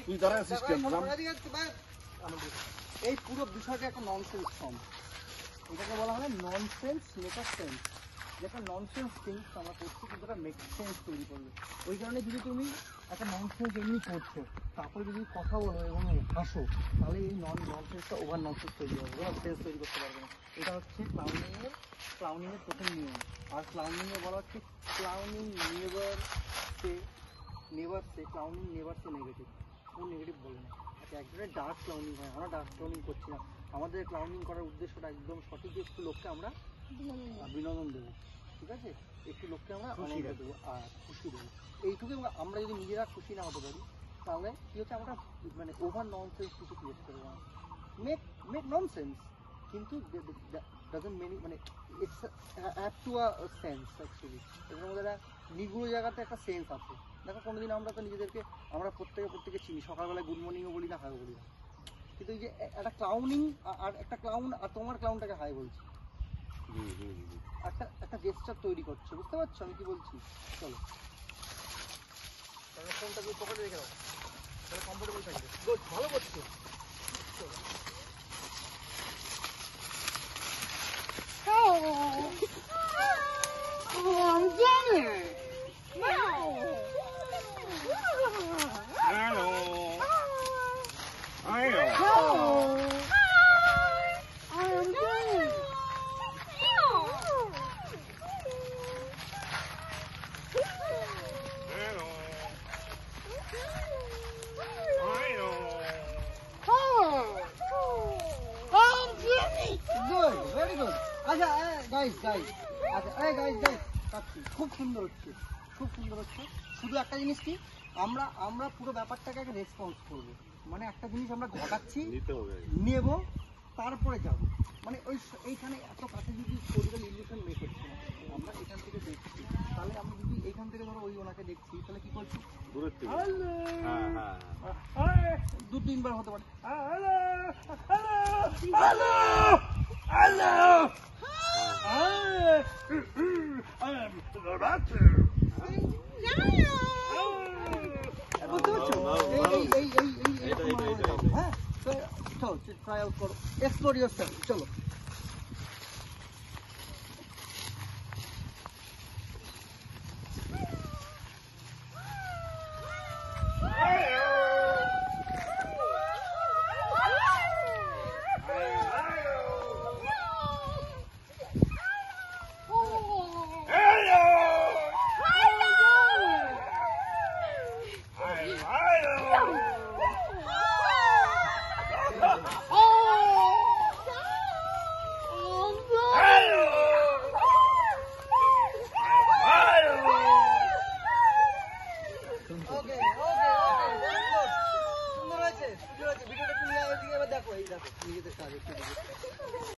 তুই যারা অ্যাসিস্ট্যান্ট এই পুরো বিষয়টা একটা ননসেন্স ফর্ম, এটাকে বলা হয় ননসেন্স মেক সেন্স। যেটা ননসেন্স থিংস আমরা করছি কিন্তু এটা মেক সেন্স তৈরি করবে। ওই কারণে যদি তুমি একটা ননসেন্স এমনি করছো, তারপরে যদি কথা বলো এবং হাসো, তাহলে এই ননসেন্সটা ওভার ননসেন্স তৈরি হবে, ওভার সেন্স তৈরি করতে পারবে না। এটা হচ্ছে ক্লাউনিংয়ের প্রথম নিয়ম। আর ক্লাউনিংয়ে বলা হচ্ছে ক্লাউনিং নেভার সে ক্লাউনিং নেভার সে নেগেটিভ। ও নেগেটিভ বলে না। আচ্ছা, এক ধরনের ডার্ক ক্লাউনিং হয়, আমরা ডার্ক ক্লাউনিং করছি না। আমাদের ক্লাউনিং করার উদ্দেশ্যটা একদম সঠিক, একটু লোককে আমরা বিনোদন দেবো, ঠিক আছে, একটু লোককে আমরা আনন্দ দেবো আর খুশি দেবো, এইটুকু। আমরা যদি নিজেরা খুশি না হতে পারি তাহলে কী হচ্ছে, আমরা মানে ওভার ননসেন্স কিছু ক্রিয়েট করবো না। মেক ননসেন্স, কিন্তু ডাজন্ট মেনি মানে it's have to a sense actually. এটার মধ্যে একটা নিগুড়ো জায়গাতে একটা সেন্স আছে। দেখো কোনোদিন আমরা তো নিজেদেরকে আমরা প্রত্যেকে চিনি, সকালবেলায় গুড মর্নিংও বলি না, হাইও বলি না, কিন্তু এই যে একটা ক্লাউনিং আর একটা ক্লাউন আর তোমার ক্লাউনটাকে হাই বলছি, একটা জেস্টার তৈরি করছে, বুঝতে পারছো আমি কি বলছি? চলো ফোনটা তুমি পকেটে রেখে দাও, তাহলে কমফোর্টেবল থাকবে। গুড, ভালো করছো। চলো ভেরি গুড। আচ্ছা গাইস, খুব সুন্দর হচ্ছে, খুব সুন্দর হচ্ছে। শুধু একটা জিনিস কি, আমরা পুরো ব্যাপারটাকে একটা রেসপন্স করবো, মানে একটা জিনিস আমরা ঘটাচ্ছি, নেব, তারপরে যাব। মানে এইখানে এত কাছে যদি স্টোরিটাল ইলিউশন মেক হচ্ছে না, আমরা এখান থেকে দেখছি, তাহলে আমরা যদি এইখান থেকে ধরো ওই ওনাকে দেখছি, তাহলে কি করছি, দু তিনবার হতে পারে, বুঝতে পারছো? হ্যাঁ, চলো ট্রাই আউট করো, এক্সপ্লোর ইয়োরসেলফ। চলো। ভিডিওটা একটু নিয়ে দেখো, এই দেখো নিজেদের কাজ।